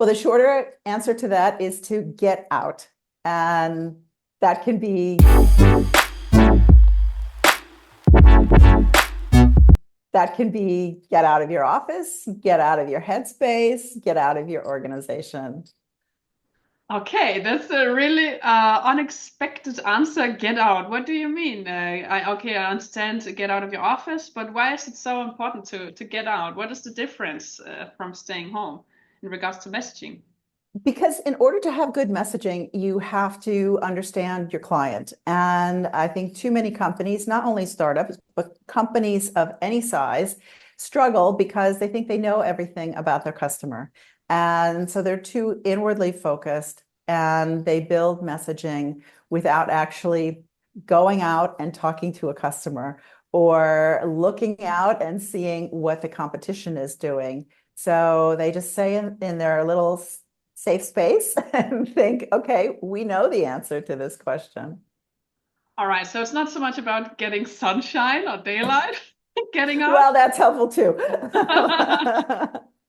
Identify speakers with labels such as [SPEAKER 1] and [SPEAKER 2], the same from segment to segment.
[SPEAKER 1] Well, the shorter answer to that is to get out. And that can be get out of your office, get out of your headspace, get out of your organization.
[SPEAKER 2] Okay, that's a really unexpected answer. Get out. What do you mean? Okay, I understand to get out of your office, but why is it so important to get out? What is the difference from staying home in regards to messaging?
[SPEAKER 1] Because in order to have good messaging, you have to understand your client. And I think too many companies, not only startups, but companies of any size, struggle because they think they know everything about their customer. And so they're too inwardly focused and they build messaging without actually going out and talking to a customer or looking out and seeing what the competition is doing. So they just say in their little safe space and think, okay, we know the answer to this question.
[SPEAKER 2] All right, so it's not so much about getting sunshine or daylight, getting out.
[SPEAKER 1] Well, that's helpful too.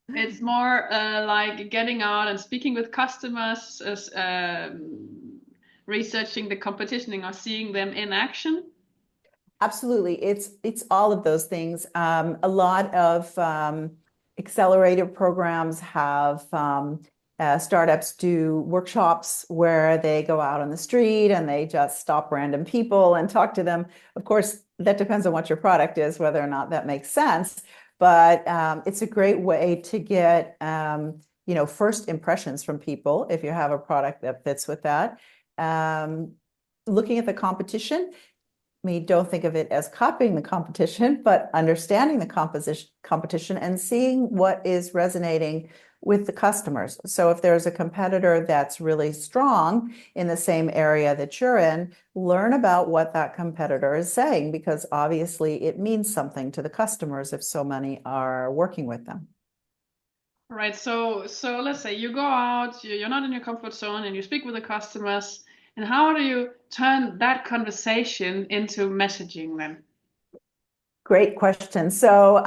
[SPEAKER 2] It's more like getting out and speaking with customers, researching the competition or seeing them in action.
[SPEAKER 1] Absolutely. It's all of those things. A lot of accelerator programs have startups do workshops where they go out on the street and they just stop random people and talk to them. Of course, that depends on what your product is, whether or not that makes sense. But it's a great way to get first impressions from people if you have a product that fits with that. Looking at the competition, I mean, don't think of it as copying the competition, but understanding the competition and seeing what is resonating with the customers. So if there's a competitor that's really strong in the same area that you're in, learn about what that competitor is saying, because obviously it means something to the customers if so many are working with them.
[SPEAKER 2] Right. So let's say you go out, you're not in your comfort zone, and you speak with the customers. And how do you turn that conversation into messaging then?
[SPEAKER 1] Great question. So,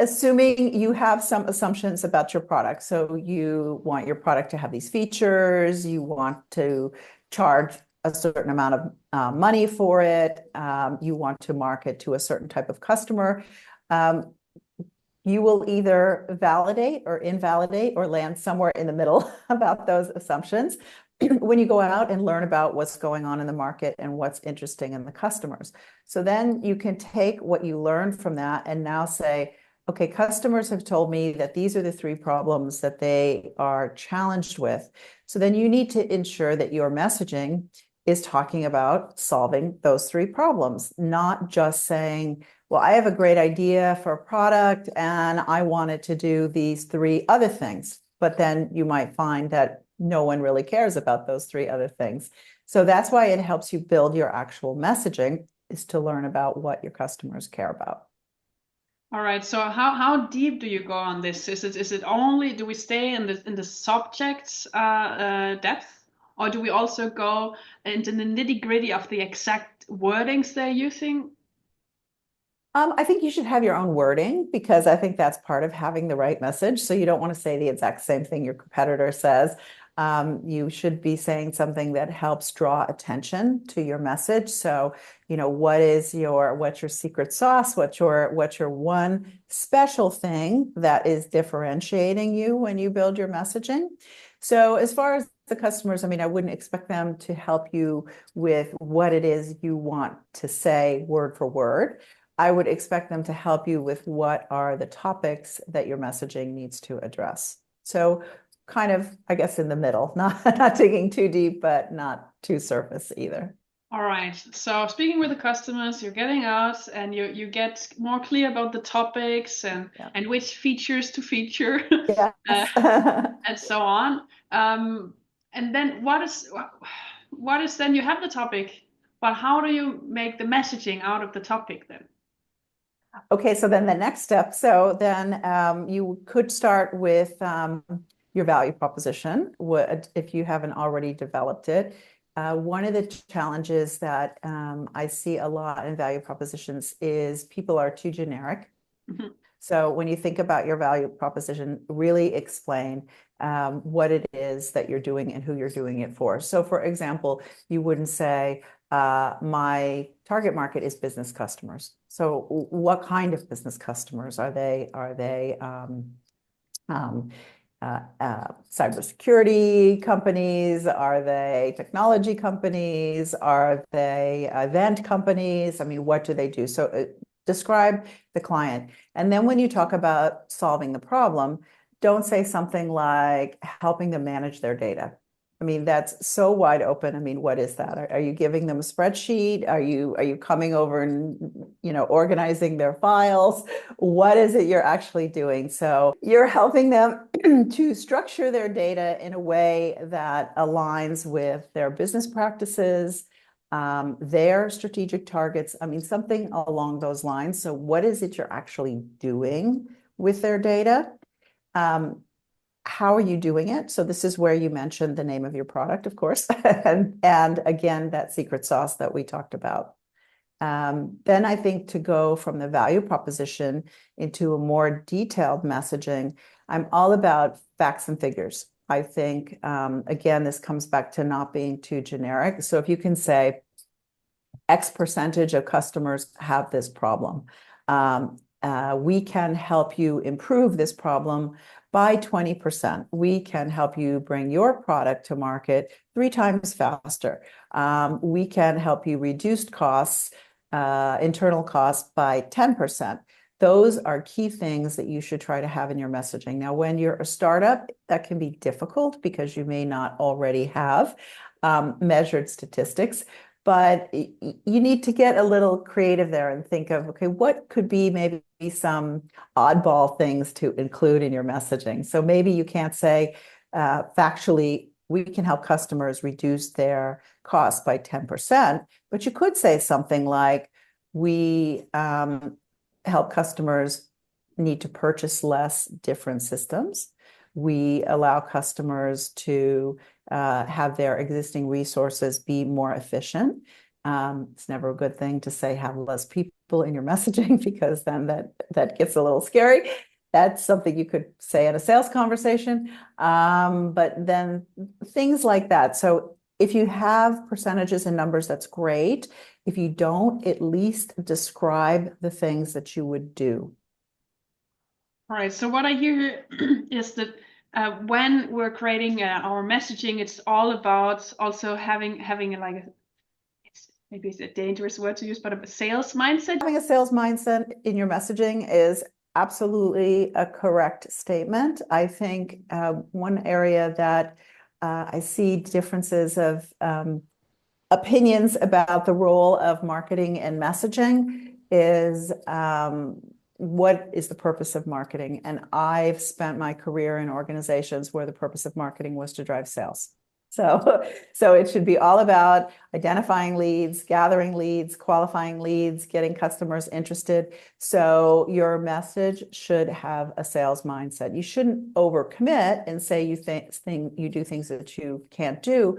[SPEAKER 1] assuming you have some assumptions about your product, so you want your product to have these features, you want to charge a certain amount of money for it, you want to market to a certain type of customer, you will either validate or invalidate or land somewhere in the middle about those assumptions when you go out and learn about what's going on in the market and what's interesting in the customers. So then you can take what you learned from that and now say, okay, customers have told me that these are the 3 problems that they are challenged with. So then you need to ensure that your messaging is talking about solving those 3 problems, not just saying, well, I have a great idea for a product and I wanted to do these 3 other things. But then you might find that no one really cares about those 3 other things. So that's why it helps you build your actual messaging, is to learn about what your customers care about.
[SPEAKER 2] All right. So how deep do you go on this? Is it only do we stay in the subjects depth, or do we also go into the nitty-gritty of the exact wordings they're using?
[SPEAKER 1] I think you should have your own wording because I think that's part of having the right message. So you don't want to say the exact same thing your competitor says. You should be saying something that helps draw attention to your message. So, what's your secret sauce? What's your one special thing that is differentiating you when you build your messaging? So as far as the customers, I mean, I wouldn't expect them to help you with what it is you want to say word for word. I would expect them to help you with what are the topics that your messaging needs to address. So kind of, I guess, in the middle, not digging too deep, but not too surface either.
[SPEAKER 2] All right. So speaking with the customers, you're getting out and you get more clear about the topics
[SPEAKER 1] Yeah.
[SPEAKER 2] and which features to feature uh,
[SPEAKER 1] Yes.
[SPEAKER 2] and so on. And then what is then you have the topic, but how do you make the messaging out of the topic then?
[SPEAKER 1] Okay, so then the next step. So then you could start with your value proposition, if you haven't already developed it. One of the challenges that I see a lot in value propositions is people are too generic.
[SPEAKER 2] Mhm.
[SPEAKER 1] So when you think about your value proposition, really explain what it is that you're doing and who you're doing it for. So for example, you wouldn't say, my target market is business customers. So what kind of business customers are they? Are they cybersecurity companies? Are they technology companies? Are they event companies? I mean, what do they do? So describe the client. And then when you talk about solving the problem, don't say something like helping them manage their data. I mean, that's so wide open. I mean, what is that? Are you giving them a spreadsheet? Are you coming over and, organizing their files? What is it you're actually doing? So you're helping them to structure their data in a way that aligns with their business practices, their strategic targets. I mean, something along those lines. So what is it you're actually doing with their data? How are you doing it? So this is where you mentioned the name of your product, of course, and again, that secret sauce that we talked about. Then I think to go from the value proposition into a more detailed messaging, I'm all about facts and figures. I think, again, this comes back to not being too generic. So if you can say X percentage of customers have this problem, we can help you improve this problem by 20%. We can help you bring your product to market 3 times faster. We can help you reduce costs, internal costs by 10%. Those are key things that you should try to have in your messaging. Now, when you're a startup, that can be difficult because you may not already have measured statistics. But you need to get a little creative there and think of, okay, what could be maybe some oddball things to include in your messaging? So maybe you can't say factually, we can help customers reduce their costs by 10%, but you could say something like, we help customers need to purchase less different systems. We allow customers to have their existing resources be more efficient. It's never a good thing to say have less people in your messaging because then that gets a little scary. That's something you could say in a sales conversation. But then things like that. So if you have percentages and numbers, that's great. If you don't, at least describe the things that you would do.
[SPEAKER 2] All right. So what I hear is that when we're creating our messaging, it's all about also having like maybe it's a dangerous word to use, but a sales mindset.
[SPEAKER 1] Having a sales mindset in your messaging is absolutely a correct statement. I think one area that I see differences of opinions about the role of marketing and messaging is what is the purpose of marketing? And I've spent my career in organizations where the purpose of marketing was to drive sales. So it should be all about identifying leads, gathering leads, qualifying leads, getting customers interested. So your message should have a sales mindset. You shouldn't overcommit and say you do things that you can't do,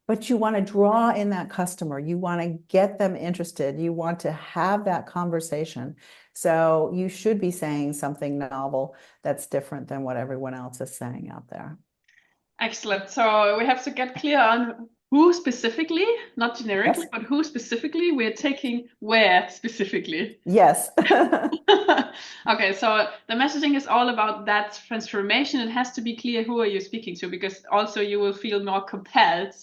[SPEAKER 1] but you want to draw in that customer. You want to get them interested. You want to have that conversation. So you should be saying something novel that's different than what everyone else is saying out there.
[SPEAKER 2] Excellent. So we have to get clear on who specifically, not generically,
[SPEAKER 1] Yes.
[SPEAKER 2] but who specifically we're taking where specifically.
[SPEAKER 1] Yes.
[SPEAKER 2] Okay, so the messaging is all about that transformation. It has to be clear who are you speaking to, because also you will feel more compelled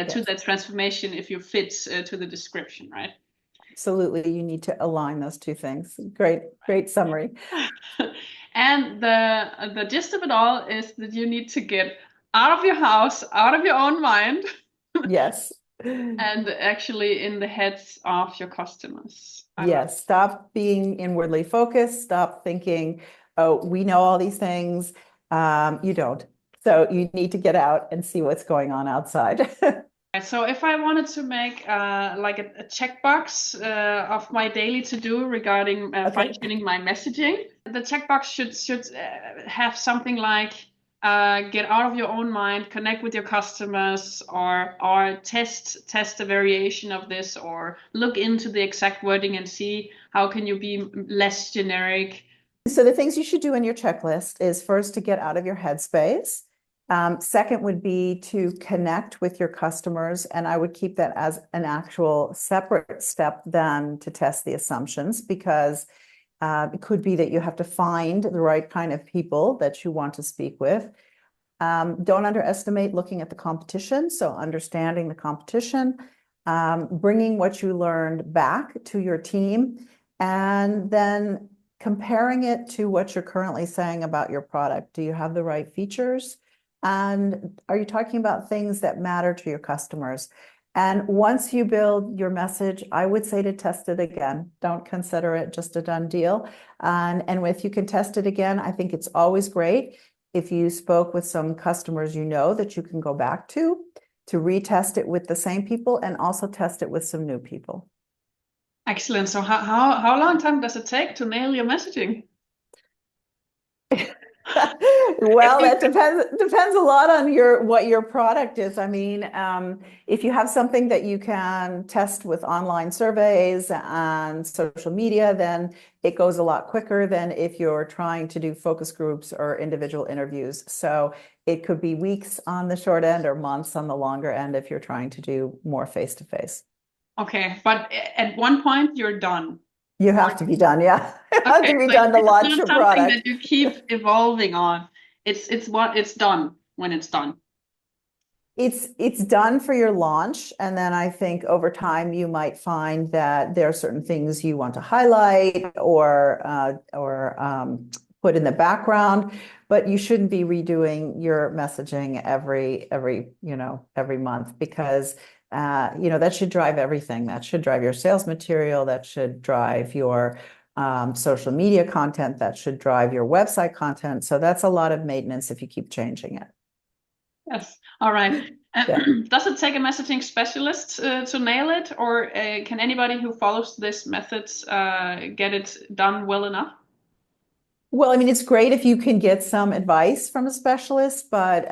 [SPEAKER 2] to that transformation if you fit to the description, right?
[SPEAKER 1] Absolutely. You need to align those two things. Great summary.
[SPEAKER 2] And the gist of it all is that you need to get out of your house, out of your own mind.
[SPEAKER 1] Yes.
[SPEAKER 2] And actually in the heads of your customers.
[SPEAKER 1] Yes. Stop being inwardly focused. Stop thinking, oh, we know all these things. You don't. So you need to get out and see what's going on outside.
[SPEAKER 2] So if I wanted to make like a checkbox of my daily to-do regarding fine-tuning my messaging, the checkbox should have something like get out of your own mind, connect with your customers, or test a variation of this, or look into the exact wording and see how can you be less generic.
[SPEAKER 1] So the things you should do in your checklist is first to get out of your headspace. Second would be to connect with your customers, and I would keep that as an actual separate step than to test the assumptions, because it could be that you have to find the right kind of people that you want to speak with. Don't underestimate looking at the competition, so understanding the competition, bringing what you learned back to your team, and then comparing it to what you're currently saying about your product. Do you have the right features? And are you talking about things that matter to your customers? And once you build your message, I would say to test it again. Don't consider it just a done deal. And if you can test it again, I think it's always great if you spoke with some customers you know that you can go back to retest it with the same people and also test it with some new people.
[SPEAKER 2] Excellent. So how long time does it take to nail your messaging?
[SPEAKER 1] Well, that depends a lot on what your product is. I mean, if you have something that you can test with online surveys and social media, then it goes a lot quicker than if you're trying to do focus groups or individual interviews. So it could be weeks on the short end or months on the longer end if you're trying to do more face-to-face.
[SPEAKER 2] Okay, but at one point you're done.
[SPEAKER 1] You have to be done, yeah. You have
[SPEAKER 2] Okay,
[SPEAKER 1] to be
[SPEAKER 2] so
[SPEAKER 1] done to
[SPEAKER 2] it's
[SPEAKER 1] launch
[SPEAKER 2] not
[SPEAKER 1] your
[SPEAKER 2] something
[SPEAKER 1] product.
[SPEAKER 2] that you keep evolving on. It's done when it's done.
[SPEAKER 1] It's done for your launch, and then I think over time you might find that there are certain things you want to highlight or put in the background, but you shouldn't be redoing your messaging every month, because that should drive everything. That should drive your sales material. That should drive your social media content. That should drive your website content. So that's a lot of maintenance if you keep changing it.
[SPEAKER 2] Yes. All right.
[SPEAKER 1] Yeah.
[SPEAKER 2] Does it take a messaging specialist to nail it, or can anybody who follows this methods get it done well enough?
[SPEAKER 1] Well, I mean, it's great if you can get some advice from a specialist, but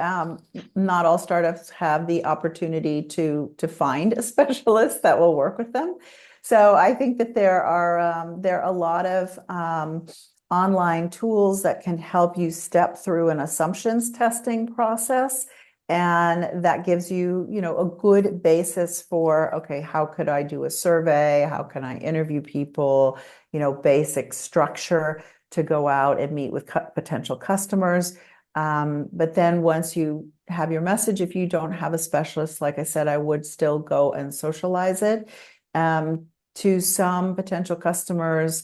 [SPEAKER 1] not all startups have the opportunity to find a specialist that will work with them. So I think that there are a lot of online tools that can help you step through an assumptions testing process. And that gives you, a good basis for, okay, how could I do a survey? How can I interview people? Basic structure to go out and meet with potential customers. But then once you have your message, if you don't have a specialist, like I said, I would still go and socialize it to some potential customers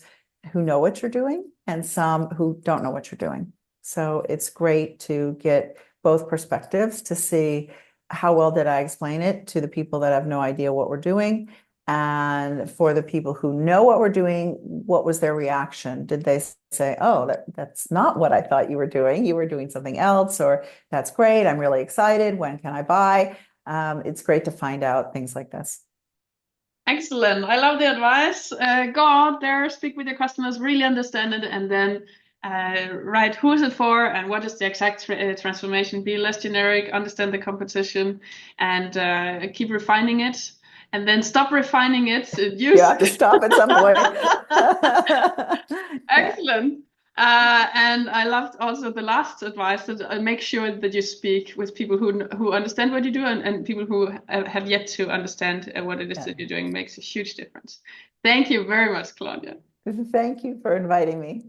[SPEAKER 1] who know what you're doing and some who don't know what you're doing. So it's great to get both perspectives to see how well did I explain it to the people that have no idea what we're doing. And for the people who know what we're doing, what was their reaction? Did they say, oh, that's not what I thought you were doing. You were doing something else, or that's great. I'm really excited. When can I buy? It's great to find out things like this.
[SPEAKER 2] Excellent. I love the advice. Go out there, speak with your customers, really understand it, and then write who is it for and what is the exact transformation. Be less generic, understand the competition, and keep refining it. And then stop refining it.
[SPEAKER 1] You have to stop at some point.
[SPEAKER 2] Excellent. And I loved also the last advice that make sure that you speak with people who understand what you do and people who have yet to understand what it is that you're doing. Makes a huge difference. Thank you very much, Claudia.
[SPEAKER 1] Thank you for inviting me.